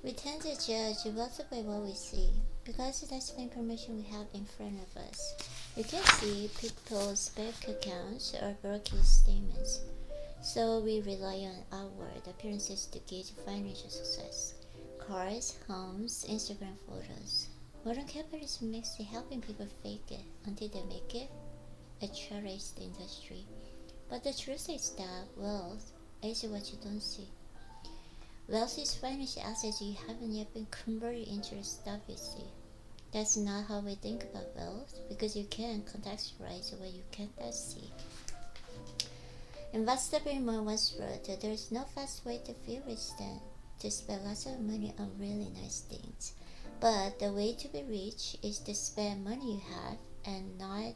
We tend to judge wealth by what we see because that's the information we have in front of us. You can see people's bank accounts or brokerage statements, so we rely on outward appearances to gauge financial success. Cars, homes, Instagram photos. Modern capitalism makes it helping people fake it until they make it a cherished industry. But the truth is that wealth is what you don't see. Wealth is financial assets you haven't yet been converted into the stuff you see. That's not how we think about wealth because you can't contextualize what you can't see. Investor Moore once wrote that there's no fast way to feel rich than to spend lots of money on really nice things. But the way to be rich is to spend money you have and not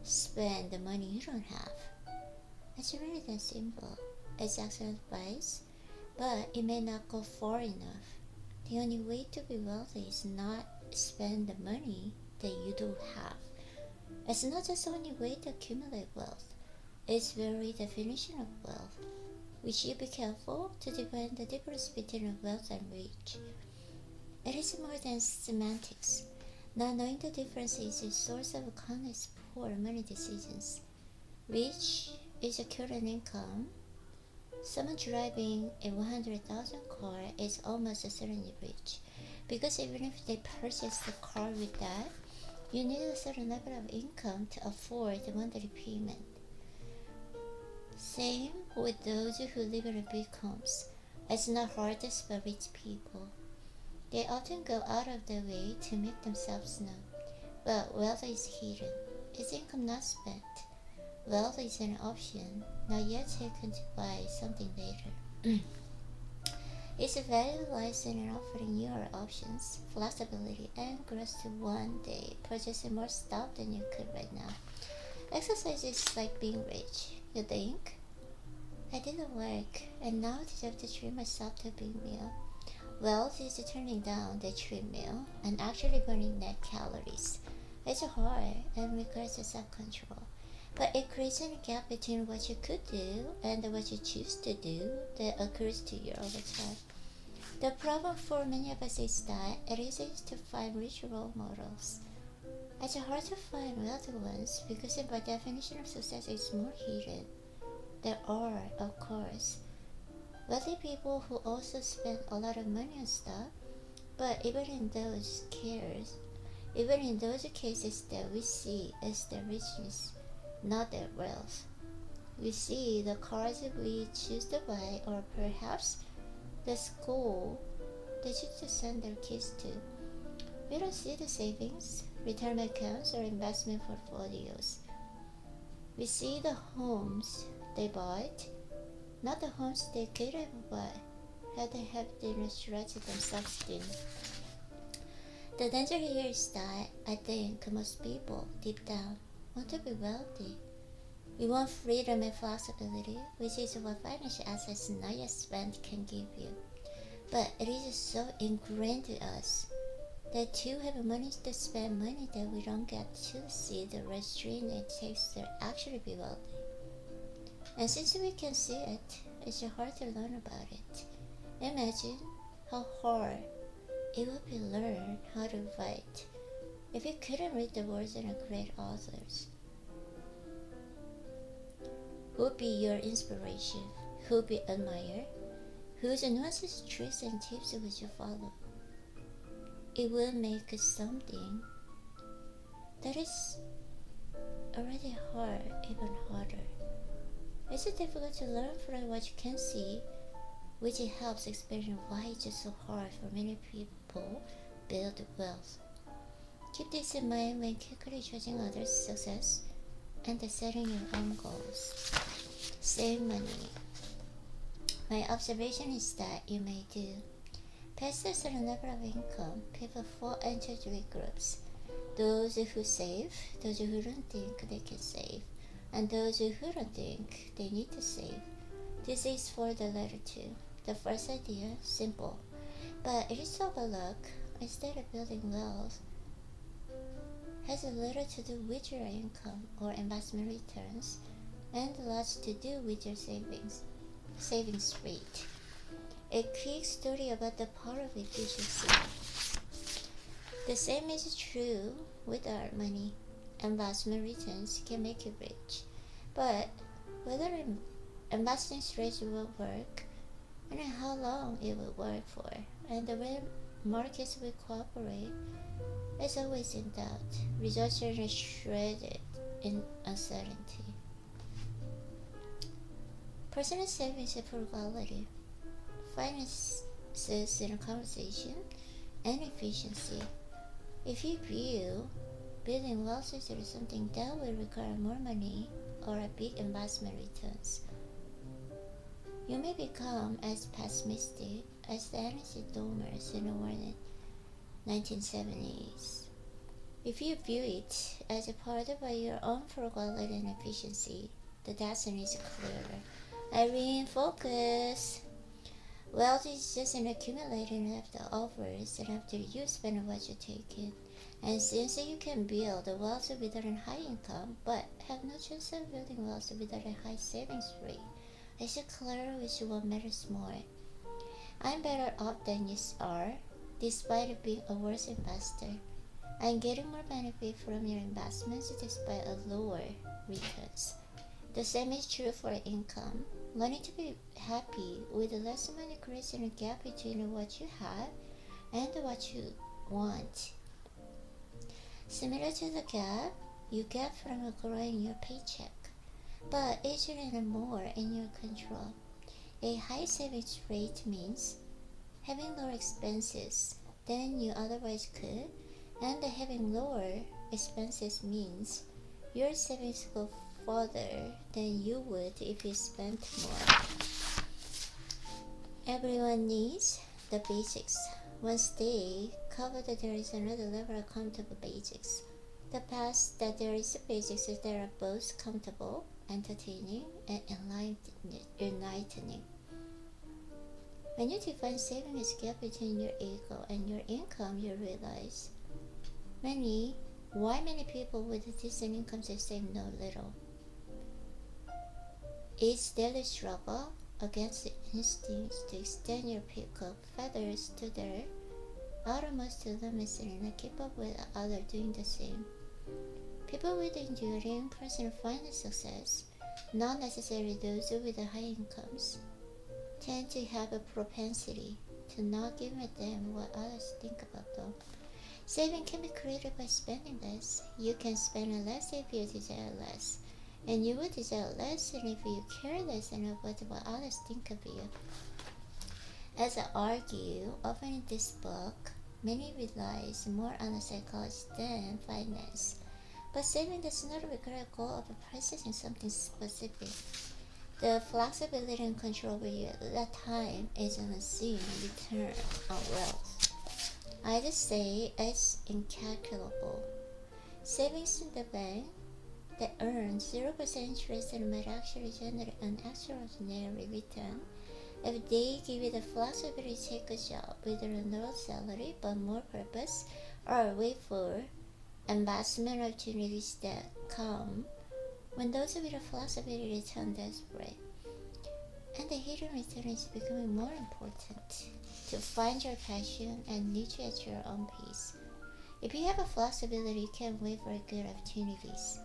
spend the money you don't have. It's really that simple. It's excellent advice, but it may not go far enough. The only way to be wealthy is not spend the money that you don't have. It's not just the only way to accumulate wealth. It's the very definition of wealth. We should be careful to define the difference between wealth and rich. It is more than semantics. Not knowing the difference is a source of countless poor many decisions. Rich is a current income. Someone driving a 100,000 car is almost certainly rich, because even if they purchase the car with that, you need a certain level of income to afford the monthly payment. Same with those who live in big homes. It's not hard to spell rich people. They often go out of their way to make themselves known. But wealth is hidden. It's income not spent. Wealth is an option, not yet taken to buy something later. Its value lies in offering newer options, flexibility, and growth to one day purchasing more stuff than you could right now. Exercise is like being rich. You think? I didn't work, and now I deserve to treat myself to a big meal. Wealth is turning down the treadmill and actually burning net calories. It's hard and requires self-control, but it creates a gap between what you could do and what you choose to do that occurs to you all the time. The problem for many of us is that it is easy to find rich role models. It's hard to find wealthy ones because by definition of success is more hidden. There are, of course, wealthy people who also spend a lot of money on stuff, but even in those cases that we see as their richness, not their wealth. We see the cars we choose to buy, or perhaps the school they choose to send their kids to. We don't see the savings, retirement accounts, or investment portfolios. We see the homes they bought, not the homes they could have bought had they have been stretched themselves thin. The danger here is that I think most people, deep down, want to be wealthy. We want freedom and flexibility, which is what financial assets not yet spent can give you. But it is so ingrained to us that to have money to spend money that we don't get to see the restraint it takes to actually be wealthy. And since we can see it, it's hard to learn about it. Imagine how hard it would be to learn how to write if you couldn't read the words of great authors. Who would be your inspiration? Who would you admire? Whose nuances, tricks, and tips would you follow? It will make something that is already hard even harder. It's difficult to learn from what you can see, which helps explain why it's so hard for many people build wealth. Keep this in mind when quickly judging others' success and setting your own goals. Save money. My observation is that you may do. Past a certain level of income, people fall into three groups: those who save, those who don't think they can save, and those who don't think they need to save. This is for the latter two. The first idea, simple, but it is overlooked. Instead of building wealth, has little to do with your income or investment returns, and lots to do with your savings rate. A quick story about the power of efficiency. The same is true with our money. Investment returns can make you rich, but whether investing strategy will work and how long it will work for, and the way markets will cooperate is always in doubt. Results are shredded in uncertainty. Personal savings and frugality, finances in a conversation, and efficiency. If you view building wealth as something that will require more money or a big investment returns, you may become as pessimistic as the energy doomers in the early 1970s. If you view it as a part of your own frugality and efficiency, the destiny is clearer. Irene, focus. Wealth is just an accumulating leftovers after you spend what you take in. And since you can build wealth without a high income, but have no chance of building wealth without a high savings rate, it's clear which one matters more. I'm better off than you are, despite being a worse investor. I'm getting more benefit from your investments despite a lower returns. The same is true for income. Learning to be happy with less money creates a gap between what you have and what you want. Similar to the gap you get from growing your paycheck, but it's even more in your control. A high savings rate means having lower expenses than you otherwise could, and having lower expenses means your savings go further than you would if you spent more. Everyone needs the basics. Once they cover that, there is another level of comfortable basics. The past that there is basics that are both comfortable, entertaining, and enlightening. When you define saving as gap between your ego and your income, you realize why many people with decent incomes save no little. It's daily struggle against the instincts to extend your peacock feathers to their outermost limits and keep up with others doing the same. People with enduring personal finance success, not necessarily those with high incomes, tend to have a propensity to not give a damn what others think about them. Saving can be created by spending less. You can spend less if you desire less, and you will desire less and if you care less about what others think of you. As I argue often in this book, many relies more on psychology than finance, but saving does not require a goal of purchasing something specific. The flexibility and control over your time is an unseen return on wealth. I'd say it's incalculable. Savings in the bank that earn 0% interest and might actually generate an extraordinary return if they give you the flexibility to take a job with a lower salary but more purpose, or wait for investment opportunities that come when those with the flexibility turn desperate. And the hidden return is becoming more important. To find your passion and niche at your own pace. If you have a flexibility, you can wait for good opportunities,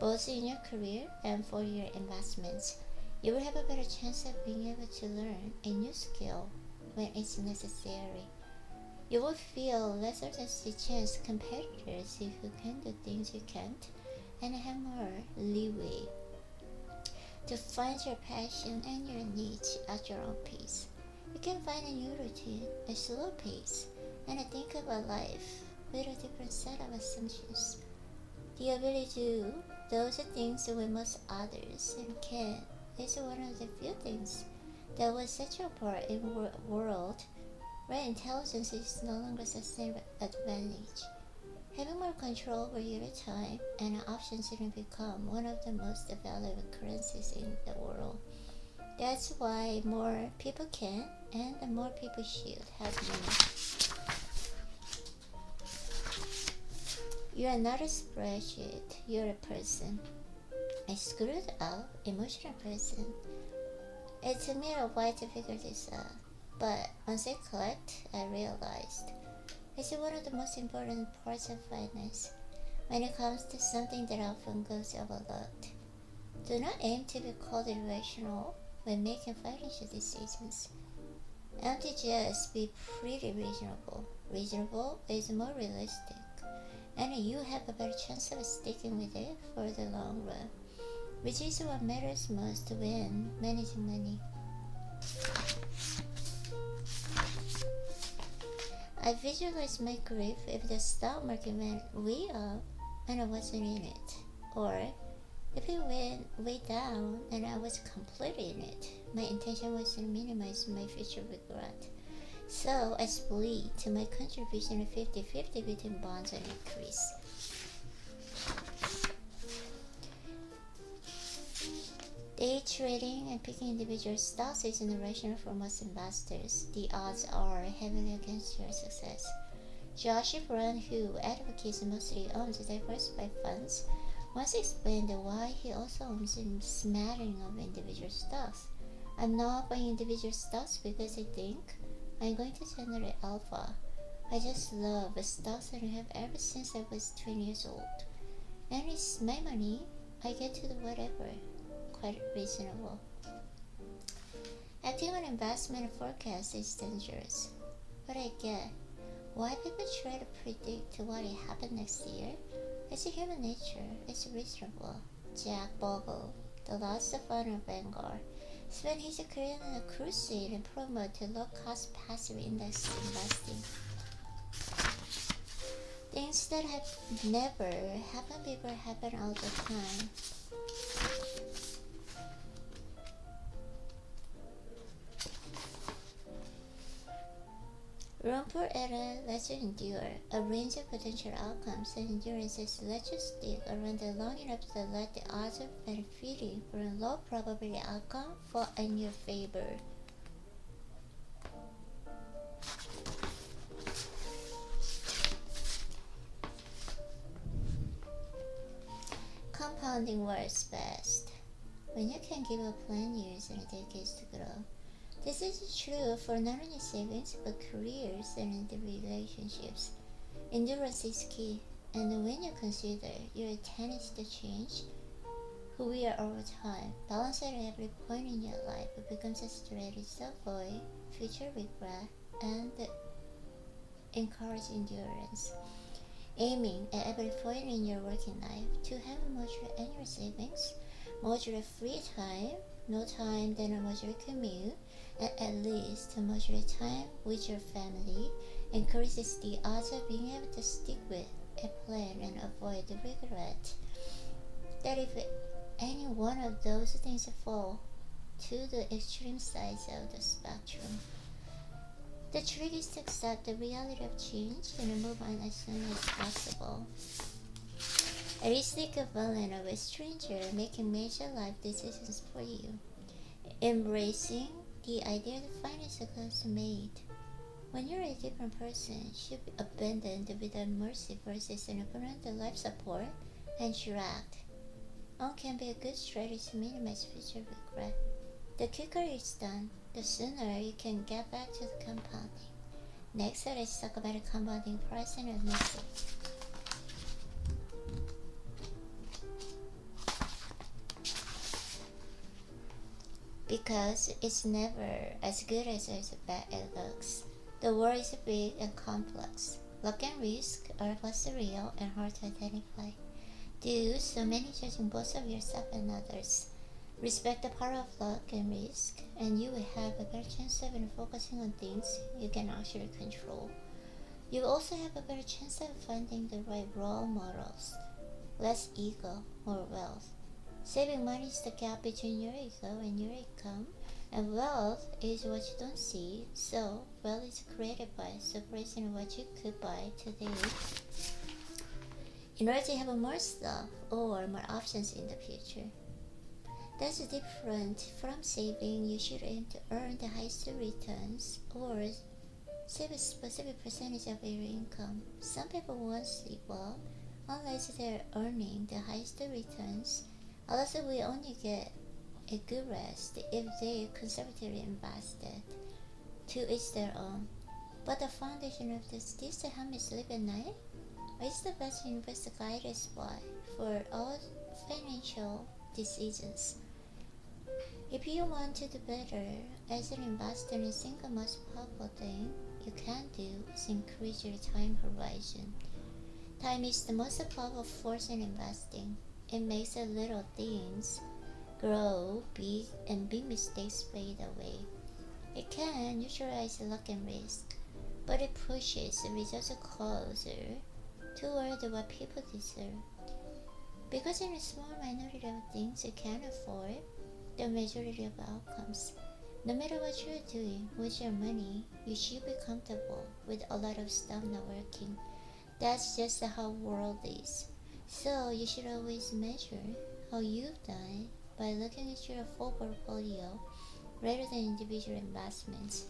both in your career and for your investments. You will have a better chance of being able to learn a new skill when it's necessary. You will feel less of a chance competitors who can do things you can't, and have more leeway to find your passion and your niche at your own pace. You can find a new routine, a slow pace, and think about life with a different set of assumptions. The ability to do those things with most others and can is one of the few things that will set you apart in a world where intelligence is no longer such an advantage. Having more control over your time and options will become one of the most valuable currencies in the world. That's why more people can and more people should have money. You are not a spreadsheet, you're a person. A screwed up, emotional person. It took me a while to figure this out. But once I collect, I realized it's one of the most important parts of finance when it comes to something that often goes overlooked. Do not aim to be called irrational when making financial decisions. Aim to just be pretty reasonable. Reasonable is more realistic, and you have a better chance of sticking with it for the long run, which is what matters most when managing money. I visualized my grief if the stock market went way up and I wasn't in it, or if it went way down and I was completely in it. My intention was to minimize my future regret. So I split my contribution 50-50 between bonds and equities. Day trading and picking individual stocks isn't rational for most investors. The odds are heavily against your success. Josh Brown, who advocates mostly owns diversified funds, once explained why he also owns a smattering of individual stocks. I'm not buying individual stocks because I think I'm going to generate alpha. I just love stocks and have ever since I was 20 years old. And it's my money. I get to do whatever. Quite reasonable. Acting on investment forecasts is dangerous. But I get why people try to predict what will happen next year. It's human nature. It's reasonable. Jack Bogle, the last founder of Vanguard, spent his career on a crusade and promoted low-cost passive index investing. Things that have never happened before happen all the time. Room for error lets you endure a range of potential outcomes, and endurance is let you stick around it long enough to let the odds of benefiting from a low probability outcome fall in your favor. Compounding works best when you can give up plan years and decades to grow. This is true for not only savings but careers and relationships. Endurance is key, and when you consider your tendency to change, who we are over time, balance at every point in your life becomes a strategy to avoid future regret and encourage endurance. Aiming at every point in your working life to have a modular annual savings, modular free time, no time then a modular commute, and at least a modular time with your family increases the odds of being able to stick with a plan and avoid the regret. That if any one of those things fall to the extreme sides of the spectrum, the trick is to accept the reality of change and move on as soon as possible. It is the equivalent of a stranger making major life decisions for you. Embracing the idea that financial custom-made when you're a different person should be abandoned without mercy versus an abundant life support and dragged on can be a good strategy to minimize future regret. The quicker it's done, the sooner you can get back to the compounding. Next, let's talk about the compounding price and admission. Because it's never as good as bad it looks. The world is big and complex. Luck and risk are both real and hard to identify. Do so many judging both of yourself and others. Respect the power of luck and risk, and you will have a better chance of focusing on things you can actually control. You will also have a better chance of finding the right role models. Less ego, more wealth. Saving money is the gap between your ego and your income, and wealth is what you don't see, so wealth is created by separation of what you could buy today in order to have more stuff or more options in the future. That's different from saving. You should aim to earn the highest returns or save a specific percentage of your income. Some people won't sleep well unless they're earning the highest returns. Others will only get a good rest if they conservatively invested. To each their own. But the foundation of this, to help me sleep at night, is the best universal guidance why for all financial decisions. If you want to do better as an investor, the single most powerful thing you can do is increase your time horizon. Time is the most powerful force in investing. It makes the little things grow big and big mistakes fade away. It can neutralize luck and risk, but it pushes the results closer toward what people deserve. Because in a small minority of things you can afford, the majority of outcomes. No matter what you're doing with your money, you should be comfortable with a lot of stuff not working. That's just how world is. So you should always measure how you've done by looking at your full portfolio rather than individual investments.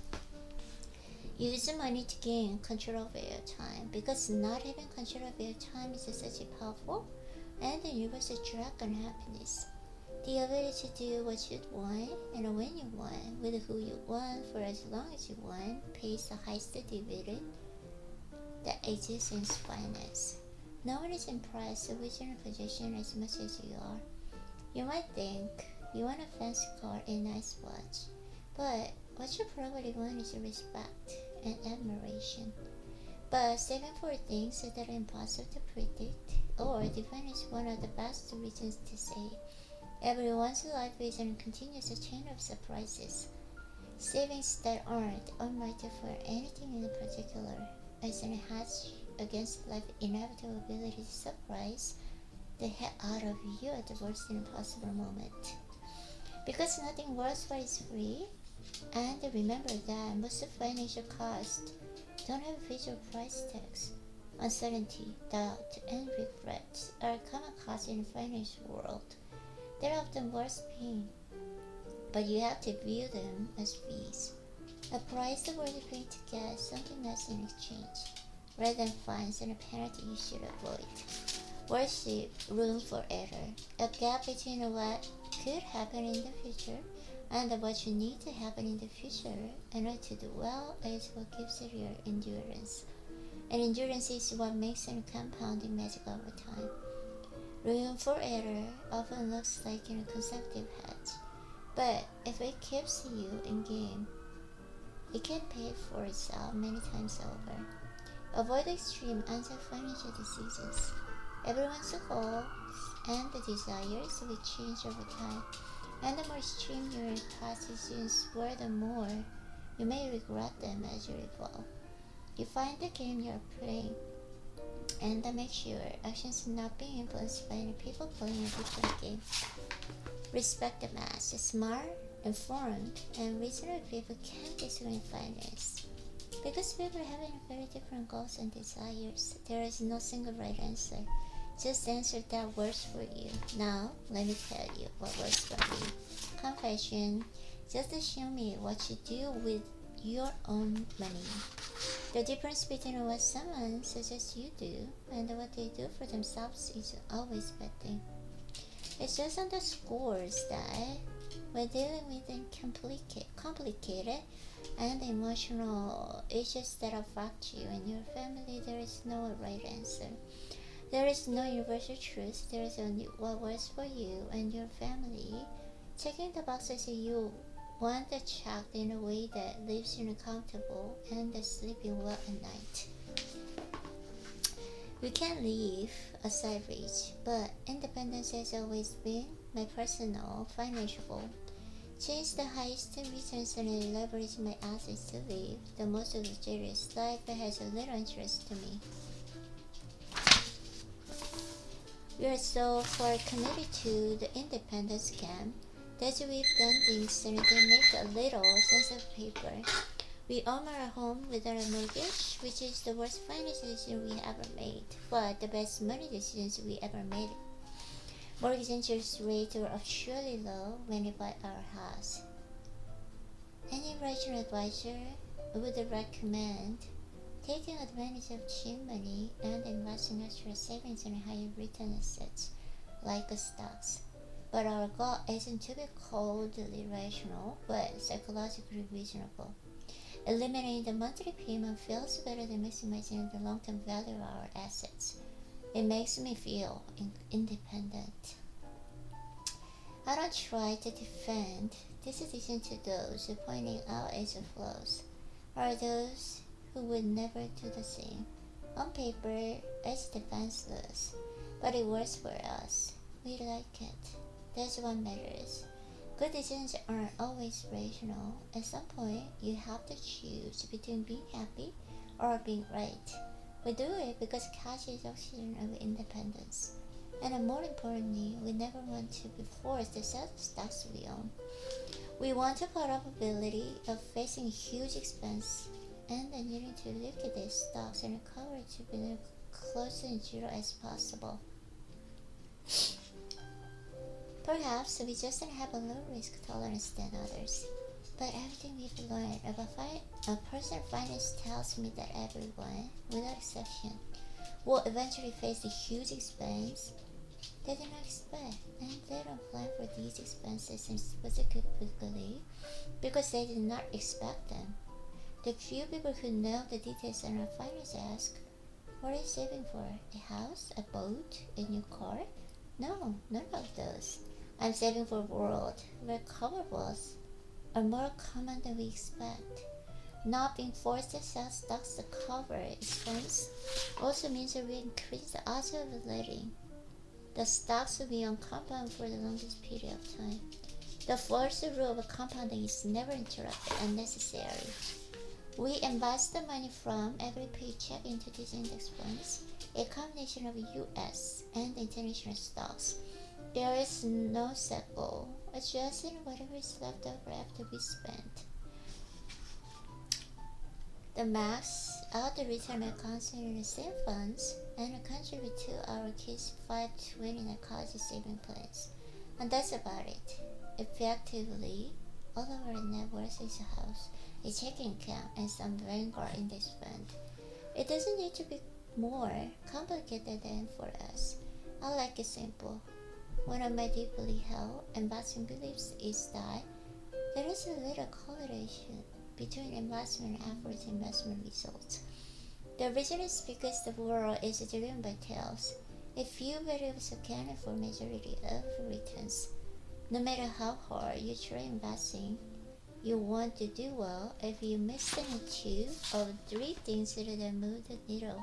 Use money to gain control over your time, because not having control over your time is such a powerful and universal drag on happiness. The ability to do what you want and when you want, with who you want, for as long as you want, pays the highest dividend that exists in finance. No one is impressed with your position as much as you are. You might think you want a fancy car and nice watch, but what you probably want is respect and admiration. But saving for things that are impossible to predict or define is one of the best reasons to save. Everyone's life is a continuous chain of surprises. Savings that aren't unrated for anything in particular as an hedge against life's inevitability to surprise the heck out of you at the worst possible moment. Because nothing worthwhile is free, and remember that most financial costs don't have visual price tags. Uncertainty, doubt, and regret are common costs in the financial world. They're often worth paying, but you have to view them as fees, a price worth paying to get something else in exchange, rather than fines and a penalty you should avoid. Worship room for error, a gap between what could happen in the future and what you need to happen in the future in order to do well is what gives it your endurance. And endurance is what makes it compounding magic over time. Room for error often looks like a conservative hedge, but if it keeps you in game, it can pay for itself many times over. Avoid extreme anti-financial decisions. Everyone's goals and the desires will change over time, and the more extreme your past decisions were, the more you may regret them as you evolve. You find the game you're playing, and make sure actions not being influenced by any people playing a different game. Respect the mass. Smart, informed, and reasonable people can disagree in finance. Because people have very different goals and desires, there is no single right answer. Just answer that works for you. Now, let me tell you what works for me. Confession. Just show me what you do with your own money. The difference between what someone suggests you do and what they do for themselves is always a bad thing. It just underscores that when dealing with complicated and emotional issues that affect you and your family, there is no right answer. There is no universal truth. There is only what works for you and your family. Checking the boxes you want to check in a way that leaves you comfortable and sleeping well at night. We can live a savage, but independence has always been my personal financial goal. Change the highest returns and leverage my assets to live the most luxurious life that has a little interest to me. We are so far committed to the independence camp that we've done things that make a little sense of paper. We own our home without a mortgage, which is the worst financial decision we ever made, but the best money decisions we ever made. Mortgage interest rates were surely low when we bought our house. Any rational advisor would recommend taking advantage of cheap money and investing extra savings in higher return assets like stocks. But our goal isn't to be coldly rational, but psychologically reasonable. Eliminating the monthly payment feels better than maximizing the long-term value of our assets. It makes me feel independent. I don't try to defend this decision to those pointing out its flaws, or those who would never do the same. On paper, it's defenseless, but it works for us. We like it. That's what matters. Good decisions aren't always rational. At some point, you have to choose between being happy or being right. We do it because cash is oxygen of independence. And more importantly, we never want to be forced to sell the stocks we own. We want the probability of facing a huge expense and then needing to liquidate stocks and recover to be close to zero as possible. Perhaps we just don't have a low risk tolerance than others. But everything we've learned about personal finance tells me that everyone, without exception, will eventually face a huge expense they did not expect, and they don't plan for these expenses specifically because they did not expect them. The few people who know the details on our finance ask, "What are you saving for? A house? A boat? A new car?" No, none of those. I'm saving for a world where commodities are more common than we expect. Not being forced to sell stocks to cover expense also means that we increase the odds of letting the stocks will be on compound for the longest period of time. The first rule of compounding is never interrupt unnecessary. We invest the money from every paycheck into these index funds, a combination of US and international stocks. There is no set goal, adjusting whatever is left over after we spend. The max out the retirement accounts in the same funds and contribute to our kids' 529 college saving plans. And that's about it. Effectively, all of our net worth is a house, a checking account, and some Vanguard index fund. It doesn't need to be more complicated than for us. I like it simple. One of my deeply held investing beliefs is that there is a little correlation between investment efforts and investment results. The reason is because the world is driven by tails. A few variables account for majority of returns. No matter how hard you try investing, you want to do well. If you miss two of three things that move the needle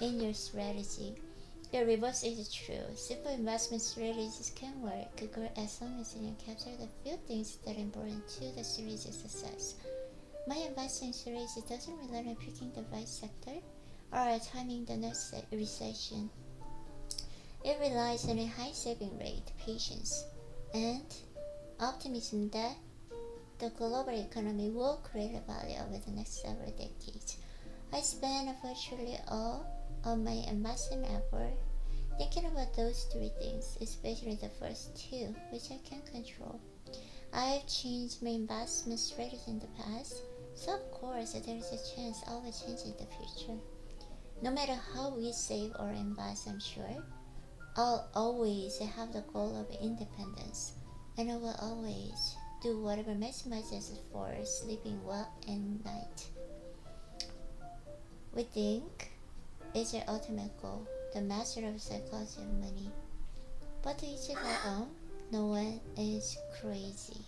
in your strategy, the reverse is true. Simple investment strategies can work as long as you capture the few things that are important to the strategy's success. My investing strategy doesn't rely on picking the right sector or timing the next recession. It relies on a high saving rate, patience, and optimism that the global economy will create value over the next several decades. I spend virtually all of my investment effort thinking about those three things, especially the first two, which I can control. I've changed my investment strategy in the past, so of course there is a chance I will change in the future. No matter how we save or invest, I'm sure I'll always have the goal of independence, and I will always do whatever maximizes for sleeping well at night. We think it's our ultimate goal, the master of psychology of money. But to each their own, no one is crazy.